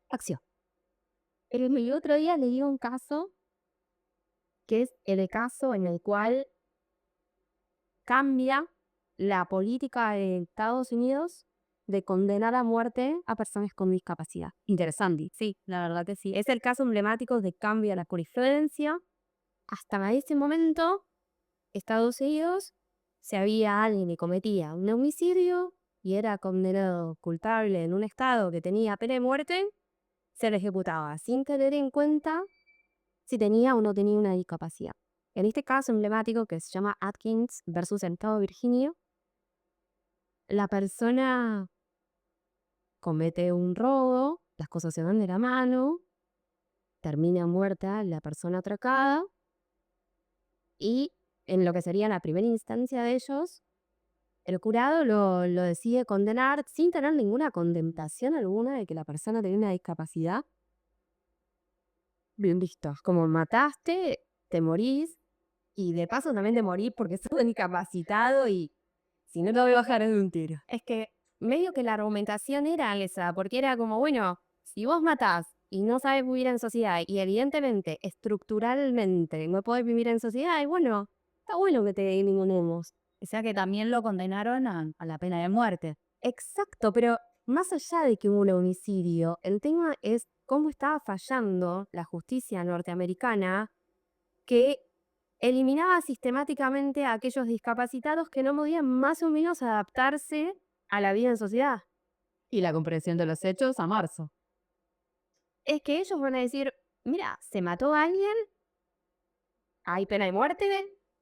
Acción. El otro día leí un caso que es el caso en el cual cambia la política de Estados Unidos de condenar a muerte a personas con discapacidad. Interesante. Sí, la verdad que sí. Es el caso emblemático de cambio de la jurisprudencia. Hasta ese momento, Estados Unidos, si había alguien que cometía un homicidio y era condenado culpable en un estado que tenía pena de muerte, se le ejecutaba sin tener en cuenta si tenía o no tenía una discapacidad. En este caso emblemático que se llama Atkins versus el estado de Virginia, la persona comete un robo, las cosas se van de la mano, termina muerta la persona atracada y en lo que sería la primera instancia de ellos, el jurado lo decide condenar sin tener ninguna contemplación alguna de que la persona tenía una discapacidad. Bien visto, como mataste, te morís y de paso también te morís porque sos incapacitado y si no te voy a bajar de un tiro. Es que medio que la argumentación era esa, porque era como, bueno, si vos matás y no sabes vivir en sociedad y evidentemente, estructuralmente no podés vivir en sociedad, y bueno, está bueno que te ningunemos. O sea que también lo condenaron a la pena de muerte. Exacto, pero más allá de que hubo un homicidio, el tema es cómo estaba fallando la justicia norteamericana que eliminaba sistemáticamente a aquellos discapacitados que no podían más o menos adaptarse a la vida en sociedad. Y la comprensión de los hechos a marzo. Es que ellos van a decir, mira, se mató a alguien, hay pena de muerte,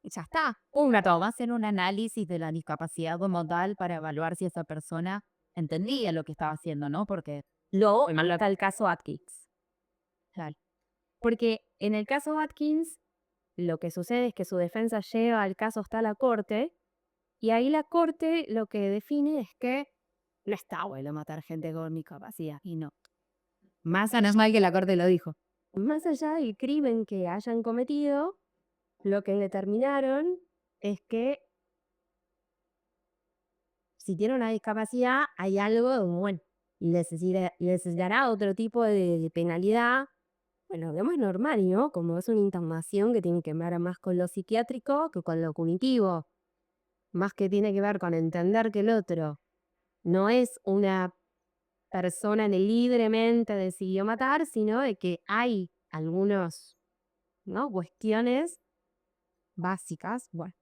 y ya está. Una toma, hacer un análisis de la discapacidad como tal para evaluar si esa persona entendía lo que estaba haciendo, ¿no? Porque, Luego está el caso Atkins. claro, Porque en el caso Atkins, lo que sucede es que su defensa lleva el caso hasta la corte, y ahí la corte lo que define es que no está bueno matar gente con discapacidad. y no. Más menos mal que la corte lo dijo. Más allá del crimen que hayan cometido, lo que determinaron es que si tiene una discapacidad hay algo, bueno, necesitará otro tipo de penalidad. Bueno, lo más normal, ¿no? Como es una internación que tiene que ver más con lo psiquiátrico que con lo cognitivo, más que tiene que ver con entender que el otro no es una persona que libremente decidió matar, sino de que hay algunos, ¿no?, cuestiones básicas. Bueno,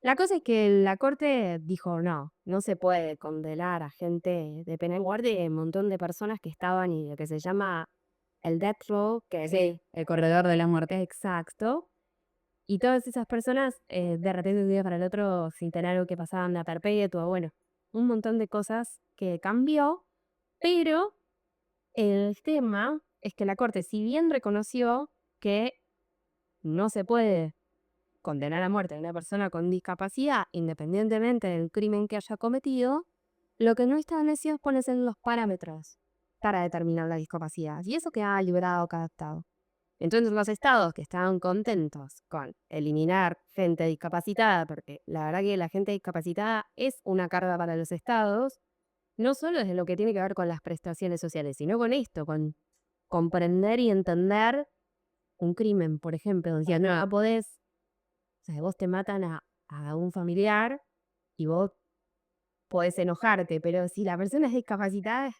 la cosa es que la corte dijo, no, no se puede condenar a gente de pena de muerte y hay un montón de personas que estaban y lo que se llama el death row, que es El corredor de la muerte. exacto, y todas esas personas de repente de un día para el otro sin tener algo que pasaban a perpetua, bueno, un montón de cosas que cambió, pero el tema es que la corte, si bien reconoció que no se puede condenar a muerte a una persona con discapacidad, independientemente del crimen que haya cometido, lo que no establecido es ponerse en los parámetros para determinar la discapacidad. Y eso queda liberado cada estado. Entonces los estados que estaban contentos con eliminar gente discapacitada, porque la verdad que la gente discapacitada es una carga para los estados, no solo desde lo que tiene que ver con las prestaciones sociales, sino con esto, con comprender y entender un crimen, por ejemplo. Decía, no podés, o sea, vos te matan a un familiar y vos podés enojarte, pero si la persona es discapacitada,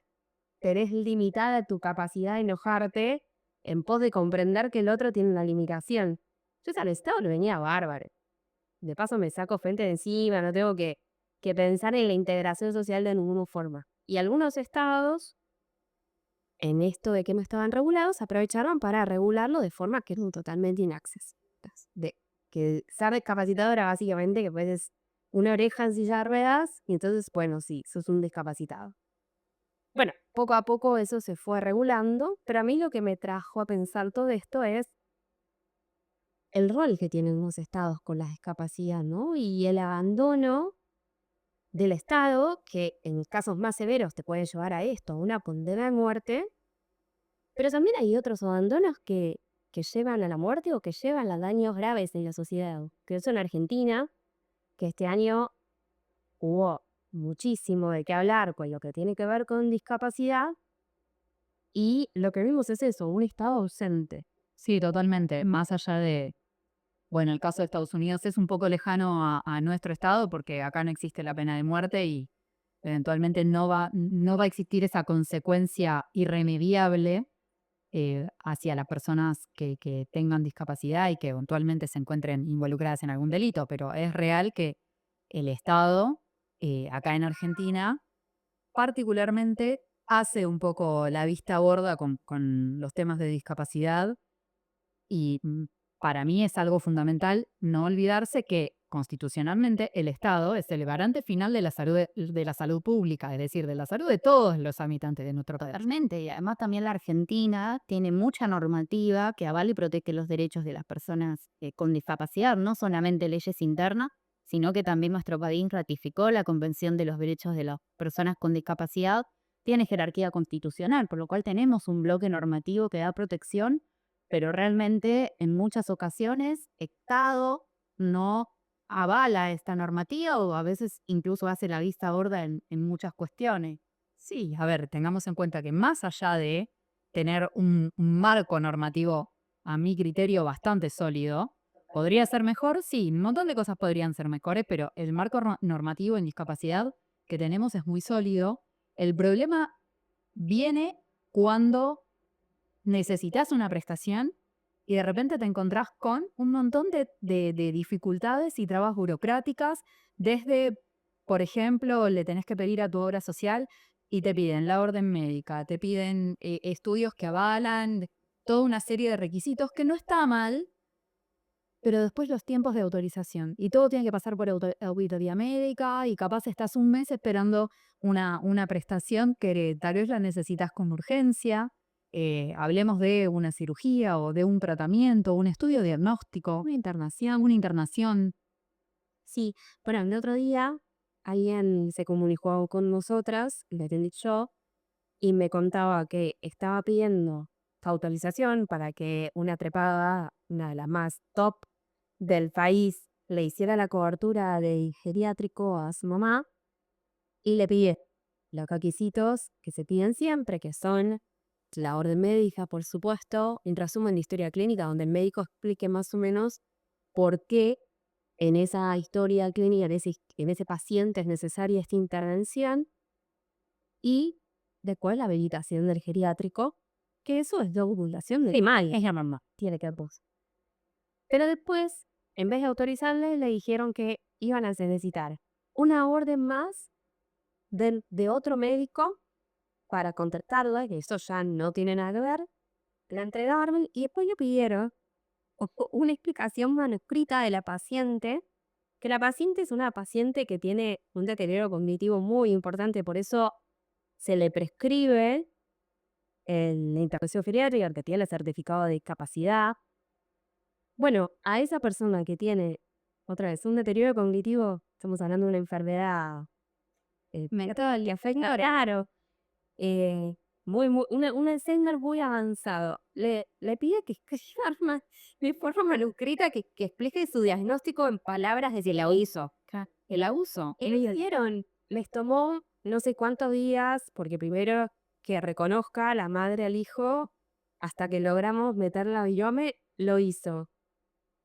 tenés limitada tu capacidad de enojarte en pos de comprender que el otro tiene una limitación. Yo al Estado lo venía bárbaro. De paso me saco frente de encima, no tengo que pensar en la integración social de ninguna forma. Y algunos estados, en esto de que no estaban regulados, aprovecharon para regularlo de forma que eran totalmente inaccesibles. De que ser discapacitado era básicamente que puedes una oreja en silla de ruedas y entonces, bueno, sí, sos un discapacitado. Bueno, poco a poco eso se fue regulando, pero a mí lo que me trajo a pensar todo esto es el rol que tienen los estados con la discapacidad, ¿no? Y el abandono del Estado, que en casos más severos te puede llevar a esto, a una condena a muerte, pero también hay otros abandonos que llevan a la muerte o que llevan a daños graves en la sociedad. Que eso en Argentina, que este año hubo muchísimo de qué hablar con lo que tiene que ver con discapacidad, Y lo que vimos es eso, un Estado ausente. Sí, totalmente. Más allá de, bueno, el caso de Estados Unidos es un poco lejano a nuestro estado porque acá no existe la pena de muerte y eventualmente no va a existir esa consecuencia irremediable hacia las personas que tengan discapacidad y que eventualmente se encuentren involucradas en algún delito, pero es real que el Estado, acá en Argentina, particularmente hace un poco la vista gorda con los temas de discapacidad y para mí es algo fundamental no olvidarse que constitucionalmente el Estado es el garante final de la salud pública, es decir, de la salud de todos los habitantes de nuestro país. Totalmente, y además también la Argentina tiene mucha normativa que avala y protege los derechos de las personas con discapacidad, no solamente leyes internas, sino que también nuestro país ratificó la Convención de los Derechos de las Personas con Discapacidad, tiene jerarquía constitucional, por lo cual tenemos un bloque normativo que da protección, pero realmente en muchas ocasiones Estado no avala esta normativa o a veces incluso hace la vista gorda en muchas cuestiones. Sí, a ver, tengamos en cuenta que más allá de tener un marco normativo, a mi criterio, bastante sólido, podría ser mejor, sí, un montón de cosas podrían ser mejores, pero el marco normativo en discapacidad que tenemos es muy sólido. El problema viene cuando necesitas una prestación y de repente te encontrás con un montón de dificultades y trabas burocráticas, desde, por ejemplo, le tenés que pedir a tu obra social y te piden la orden médica, te piden estudios que avalan, toda una serie de requisitos que no está mal, pero después los tiempos de autorización y todo tiene que pasar por auditoría médica y capaz estás un mes esperando una prestación que tal vez la necesitas con urgencia. Hablemos de una cirugía o de un tratamiento, un estudio diagnóstico, una internación. Sí, bueno, el otro día alguien se comunicó con nosotras, le atendí yo, y me contaba que estaba pidiendo autorización para que una trepada, una de las más top del país, le hiciera la cobertura de geriátrico a su mamá y le pide los requisitos que se piden siempre, que son la orden médica, por supuesto, un resumen de historia clínica donde el médico explique más o menos por qué en esa historia clínica, en ese paciente es necesaria esta intervención y después la habilitación del geriátrico, que eso es documentación de primaria, Es la mamá. tiene que ver. Pero después, en vez de autorizarle, le dijeron que iban a necesitar una orden más de otro médico para contactarla, que eso ya no tiene nada que ver, la entregaron y después le pidieron una explicación manuscrita de la paciente, que la paciente es una paciente que tiene un deterioro cognitivo muy importante, por eso se le prescribe la intervención geriátrica, que tiene el certificado de discapacidad. Bueno, a esa persona que tiene, otra vez, un deterioro cognitivo, estamos hablando de una enfermedad mental que afecta, claro, eh, un Alzheimer muy avanzado. Le pide que escriba de forma manuscrita que explique su diagnóstico en palabras de si lo hizo. El abuso. Y le dieron, les tomó no sé cuántos días, porque primero que reconozca la madre al hijo, hasta que logramos meterla a Biome, lo hizo.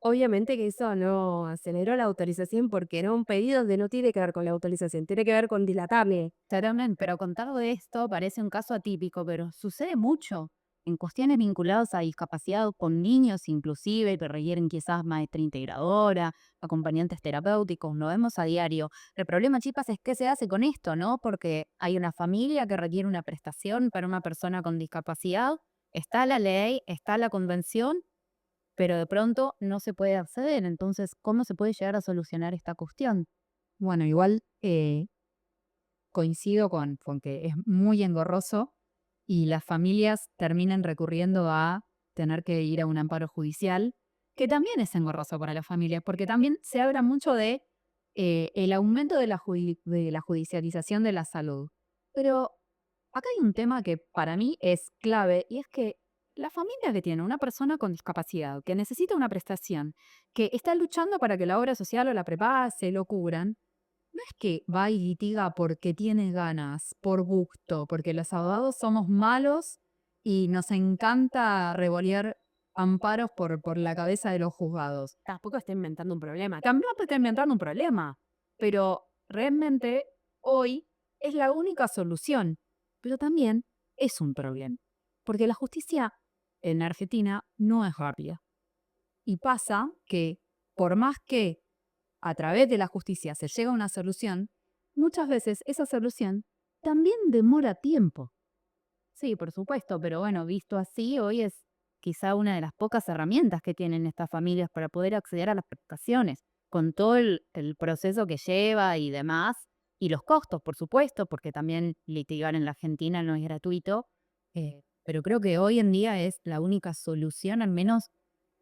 Obviamente que eso no aceleró la autorización porque era un pedido que no tiene que ver con la autorización, tiene que ver con dilatarle. Totalmente, Pero contado de esto parece un caso atípico, pero sucede mucho en cuestiones vinculadas a discapacidad con niños inclusive, que requieren quizás maestra integradora, acompañantes terapéuticos, lo vemos a diario. El problema, chicas, es qué se hace con esto, ¿no? Porque hay una familia que requiere una prestación para una persona con discapacidad, está la ley, está la convención, pero de pronto no se puede acceder. Entonces, ¿cómo se puede llegar a solucionar esta cuestión? bueno, igual coincido con que es muy engorroso y las familias terminan recurriendo a tener que ir a un amparo judicial, que también es engorroso para las familias, porque también se habla mucho de el aumento de de la judicialización de la salud. Pero acá hay un tema que para mí es clave y es que la familia que tiene una persona con discapacidad, que necesita una prestación, que está luchando para que la obra social o la prepaga se lo cubran, no es que va y litiga porque tiene ganas, por gusto, porque los abogados somos malos y nos encanta revolear amparos por la cabeza de los juzgados. Tampoco está inventando un problema. También te está inventando un problema, pero realmente hoy es la única solución, pero también es un problema, porque la justicia en Argentina no es rápida. Y pasa que por más que a través de la justicia se llega a una solución, muchas veces esa solución también demora tiempo. Sí, por supuesto, pero bueno, visto así, hoy es quizá una de las pocas herramientas que tienen estas familias para poder acceder a las prestaciones, con todo el proceso que lleva y demás, y los costos, por supuesto, porque también litigar en la Argentina no es gratuito, pero creo que hoy en día es la única solución, al menos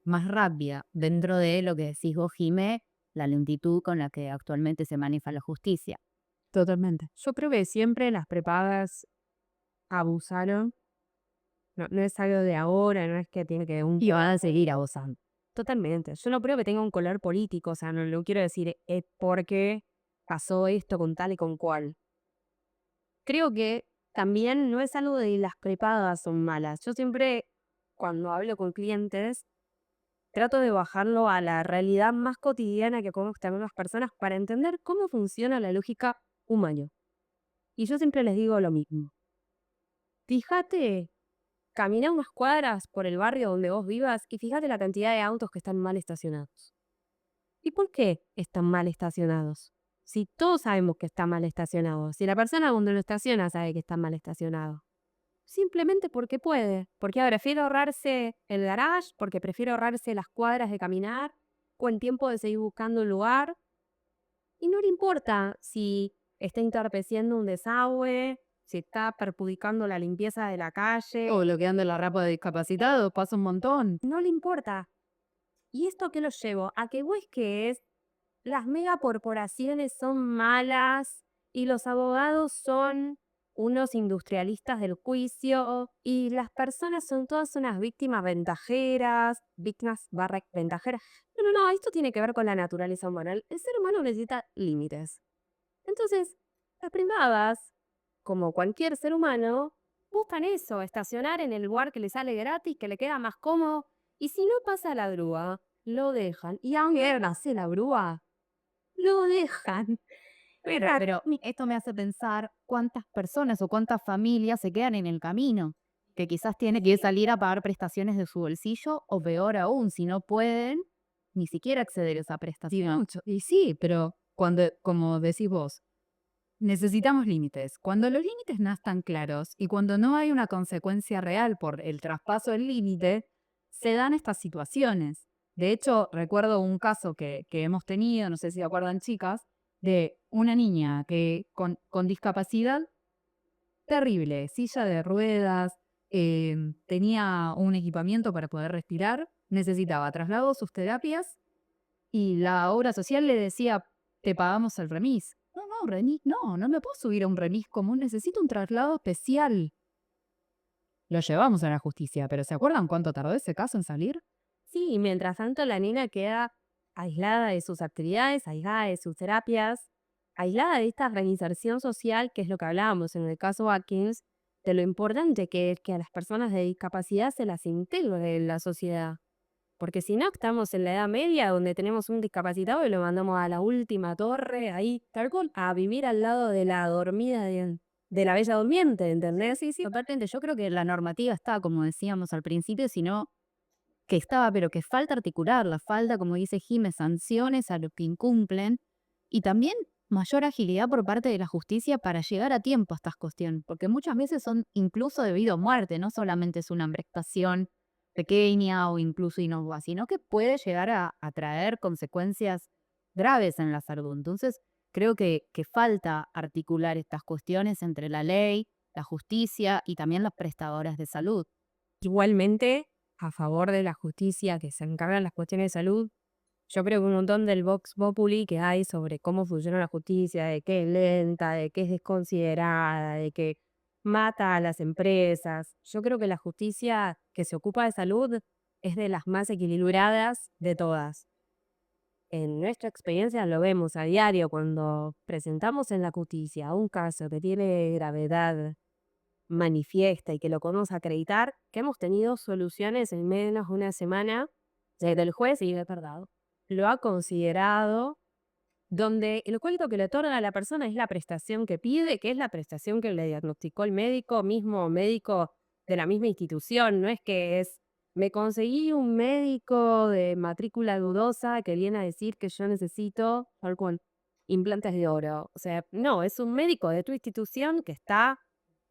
más rápida, dentro de lo que decís vos, Jimé, la lentitud con la que actualmente se maneja la justicia. Totalmente. Yo creo que siempre las prepagas abusaron. No es algo de ahora, no es que tiene que un... Y van a seguir abusando. Totalmente. Yo no creo que tenga un color político, o sea, no lo quiero decir es porque pasó esto con tal y con cual. Creo que también no es algo de las prepagas son malas. Yo siempre, cuando hablo con clientes, trato de bajarlo a la realidad más cotidiana que podemos tener las personas para entender cómo funciona la lógica humana. Y yo siempre les digo lo mismo. Fíjate, camina unas cuadras por el barrio donde vos vivas y fíjate la cantidad de autos que están mal estacionados. ¿Y por qué están mal estacionados? Si todos sabemos que está mal estacionado, si la persona donde lo estaciona sabe que está mal estacionado. Simplemente porque puede, porque prefiere ahorrarse el garage, porque prefiere ahorrarse las cuadras de caminar o el tiempo de seguir buscando un lugar. Y no le importa si está entorpeciendo un desagüe, si está perjudicando la limpieza de la calle. O bloqueando la rapa de discapacitados, pasa un montón. No le importa. ¿Y esto qué lo llevo? A que vos que es, las megacorporaciones son malas y los abogados son unos industrialistas del juicio y las personas son todas unas víctimas ventajeras, víctimas barra ventajeras. No, esto tiene que ver con la naturaleza humana. El ser humano necesita límites. Entonces, las privadas, como cualquier ser humano, buscan eso, estacionar en el lugar que le sale gratis, que le queda más cómodo. Y si no pasa la grúa, lo dejan. Y aunque hace la grúa, lo dejan. Pero esto me hace pensar cuántas personas o cuántas familias se quedan en el camino, que quizás tienen que salir a pagar prestaciones de su bolsillo o peor aún, si no pueden ni siquiera acceder a esa Sí, prestación. mucho. Y sí, pero cuando, como decís vos, necesitamos límites. Cuando los límites no están claros y cuando no hay una consecuencia real por el traspaso del límite, se dan estas situaciones. De hecho, recuerdo un caso que hemos tenido, no sé si se acuerdan chicas, de una niña que con discapacidad terrible, silla de ruedas, tenía un equipamiento para poder respirar, necesitaba traslado, sus terapias, y la obra social le decía, te pagamos el remis. No, remis, no me puedo subir a un remis común, necesito un traslado especial. Lo llevamos a la justicia, pero ¿se acuerdan cuánto tardó ese caso en salir? Sí, y mientras tanto la nena queda aislada de sus actividades, aislada de sus terapias, aislada de esta reinserción social, que es lo que hablábamos en el caso Atkins, de lo importante que es que a las personas de discapacidad se las integre en la sociedad. Porque si no, estamos en la Edad Media, donde tenemos un discapacitado y lo mandamos a la última torre, ahí, tal cual, a vivir al lado de la dormida de la Bella Durmiente, ¿entendés? Sí, totalmente. Yo creo que la normativa está, como decíamos al principio, sino que estaba, pero que falta articularla, falta, como dice Jiménez, sanciones a los que incumplen y también mayor agilidad por parte de la justicia para llegar a tiempo a estas cuestiones, porque muchas veces son incluso debido a muerte, no solamente es una prestación pequeña o incluso innocua, sino que puede llegar a traer consecuencias graves en la salud. Entonces, creo que falta articular estas cuestiones entre la ley, la justicia y también las prestadoras de salud. Igualmente, a favor de la justicia que se encargan las cuestiones de salud, yo creo que un montón del Vox Populi que hay sobre cómo funciona la justicia, de que es lenta, de que es desconsiderada, de que mata a las empresas. Yo creo que la justicia que se ocupa de salud es de las más equilibradas de todas. En nuestra experiencia lo vemos a diario cuando presentamos en la justicia un caso que tiene gravedad manifiesta y que lo podemos acreditar, que hemos tenido soluciones en menos de una semana desde el juez y lo ha considerado, donde el cuento que le otorga a la persona es la prestación que pide, que es la prestación que le diagnosticó el mismo médico de la misma institución. No es que es, me conseguí un médico de matrícula dudosa que viene a decir que yo necesito tal cual, implantes de oro. O sea, no, es un médico de tu institución que está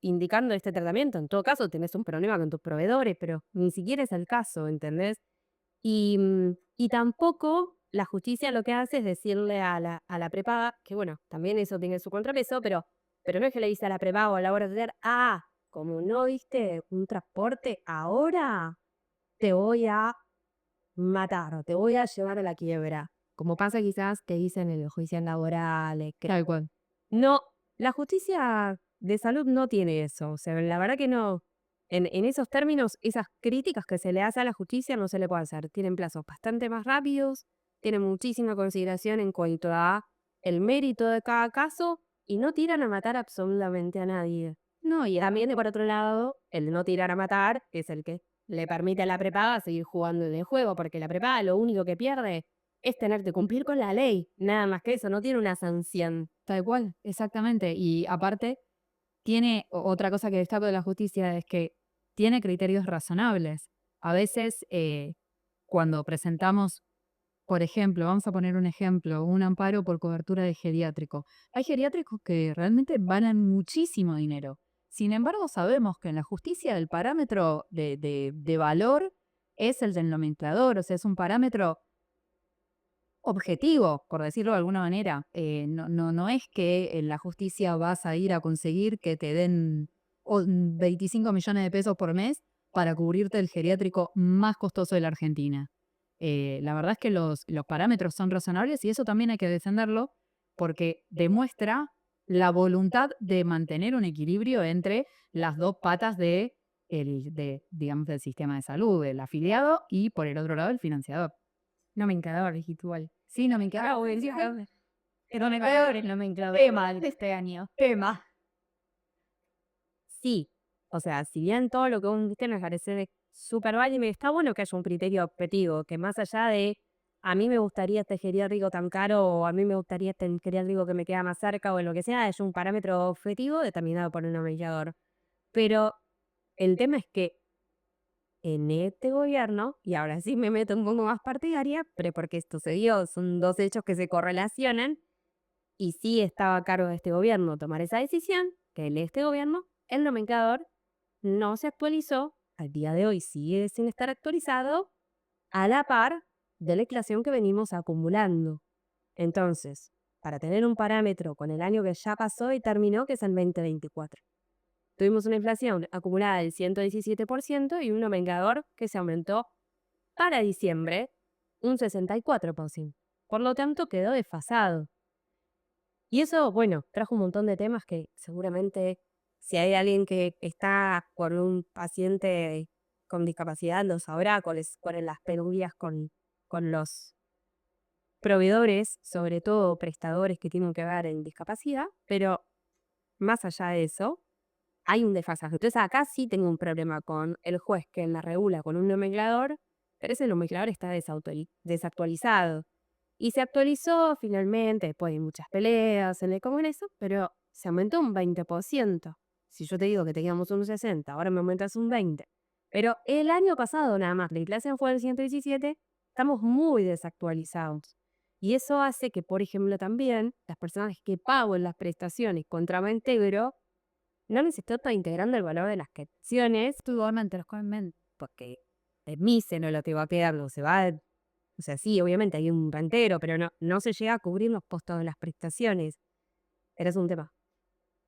indicando este tratamiento. En todo caso, tenés un problema con tus proveedores, pero ni siquiera es el caso, ¿entendés? Y tampoco la justicia lo que hace es decirle a la prepaga, que bueno, también eso tiene su contrapeso, pero no es que le dice a la prepaga o a la hora de hacer, como no diste un transporte, ahora te voy a matar o te voy a llevar a la quiebra. Como pasa quizás que dicen en los juicios laborales, que Tal cual. no, la justicia de salud no tiene eso. O sea, la verdad que no. En esos términos, esas críticas que se le hace a la justicia no se le puede hacer. Tienen plazos bastante más rápidos, tienen muchísima consideración en cuanto a el mérito de cada caso y no tiran a matar absolutamente a nadie. No, y También, por otro lado, el no tirar a matar es el que le permite a la prepaga seguir jugando en el juego, porque la prepaga lo único que pierde es tener que cumplir con la ley. Nada más que eso, no tiene una sanción. Tal cual, exactamente. Y aparte, tiene otra cosa que destaco de la justicia es que tiene criterios razonables. A veces, cuando presentamos, por ejemplo, vamos a poner un ejemplo, un amparo por cobertura de geriátrico. Hay geriátricos que realmente valen muchísimo dinero. Sin embargo, sabemos que en la justicia el parámetro de valor es el del nomenclador, o sea, es un parámetro objetivo, por decirlo de alguna manera. No es que en la justicia vas a ir a conseguir que te den 25 millones de pesos por mes para cubrirte el geriátrico más costoso de la Argentina. La verdad es que los parámetros son razonables y eso también hay que defenderlo porque demuestra la voluntad de mantener un equilibrio entre las dos patas digamos, del sistema de salud, el afiliado y por el otro lado el financiador. Nomenclador, dijiste igual. Sí, no me encanta. no me peor, no me enclave Tema, de este año. tema. Sí, o sea, si bien todo lo que vos dijiste me parece súper válido, está bueno que haya un criterio objetivo, que más allá de a mí me gustaría este geriátrico tan caro o a mí me gustaría este geriátrico que me queda más cerca o lo que sea, haya un parámetro objetivo determinado por un nomenclador. Pero el tema es que en este gobierno, y ahora sí me meto un poco más partidaria, pero porque esto se dio, son dos hechos que se correlacionan, y sí estaba a cargo de este gobierno tomar esa decisión, que en este gobierno el nomenclador no se actualizó, al día de hoy sigue sin estar actualizado, a la par de la inflación que venimos acumulando. Entonces, para tener un parámetro con el año que ya pasó y terminó, que es el 2024. Tuvimos una inflación acumulada del 117% y un nomenclador que se aumentó para diciembre un 64%. Por lo tanto, quedó desfasado. Y eso, bueno, trajo un montón de temas que seguramente si hay alguien que está con un paciente con discapacidad lo sabrá, cuáles las penurias con los proveedores, sobre todo prestadores que tienen que ver en discapacidad, pero más allá de eso, hay un desfasaje. Entonces acá sí tengo un problema con el juez que la regula con un nomenclador, pero ese nomenclador está desactualizado. Y se actualizó finalmente, después de muchas peleas en el Congreso, pero se aumentó un 20%. Si yo te digo que teníamos un 60, ahora me aumentas un 20. Pero el año pasado nada más, la inflación fue del 117, estamos muy desactualizados. Y eso hace que, por ejemplo, también las personas que pagan las prestaciones contra íntegro no les está integrando el valor de las acciones, Totalmente, porque de mí se no lo te va a quedar, no se va. O sea, sí, obviamente hay un rentero, pero no se llega a cubrir los costos de las prestaciones. Pero es un tema.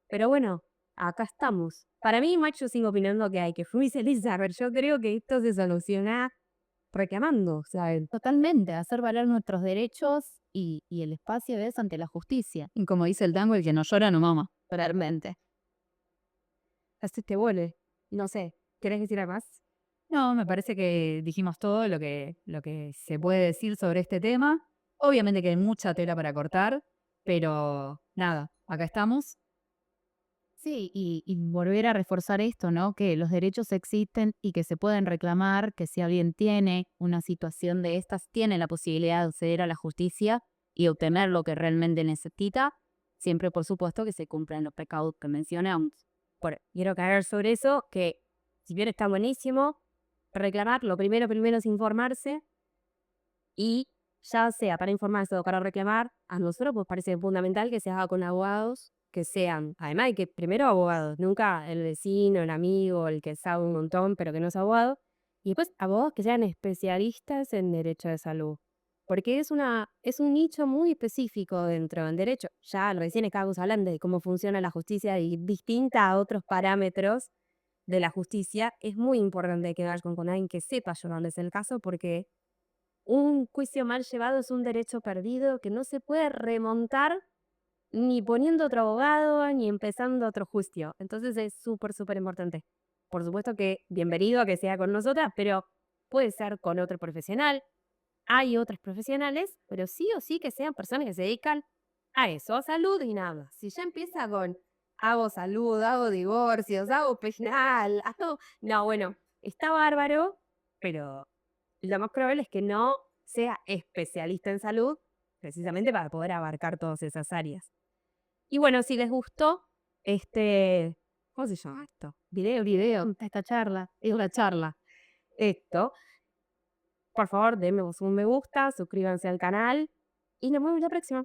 Pero bueno, acá estamos. Para mí, Max, yo sigo opinando que hay que judicializar. Yo creo que esto se soluciona reclamando, ¿sabes? totalmente, hacer valer nuestros derechos y el espacio de eso ante la justicia. Y como dice el tango, el que no llora no mama. Totalmente. Así te vuelve. No sé, ¿querés decir algo más? No, me parece que dijimos todo lo que se puede decir sobre este tema. Obviamente que hay mucha tela para cortar, pero nada, acá estamos. Sí, y volver a reforzar esto, ¿no? Que los derechos existen y que se pueden reclamar, que si alguien tiene una situación de estas, tiene la posibilidad de acceder a la justicia y obtener lo que realmente necesita, siempre por supuesto que se cumplan los pecados que mencionamos. Bueno, quiero caer sobre eso, que si bien está buenísimo, reclamar, lo primero es informarse y ya sea para informarse o para reclamar, a nosotros pues parece fundamental que se haga con abogados que sean, además de que primero abogados, nunca el vecino, el amigo, el que sabe un montón pero que no es abogado, y después abogados que sean especialistas en derecho de salud, porque es un nicho muy específico dentro del derecho. Ya recién estábamos hablando de cómo funciona la justicia y distinta a otros parámetros de la justicia, es muy importante que vayas con alguien que sepa llevarles el caso porque un juicio mal llevado es un derecho perdido que no se puede remontar ni poniendo otro abogado, ni empezando otro juicio. Entonces es súper, súper importante. Por supuesto que bienvenido a que sea con nosotras, pero puede ser con otro profesional. Hay otros profesionales, pero sí o sí que sean personas que se dedican a eso, a salud y nada. Si ya empieza con hago salud, hago divorcios, hago penal, hago... No, bueno, está bárbaro, pero lo más probable es que no sea especialista en salud, precisamente para poder abarcar todas esas áreas. Y bueno, si les gustó ¿cómo se llama esto? Video, Esta charla. es una charla. Esto, por favor, denme un me gusta, suscríbanse al canal y nos vemos la próxima.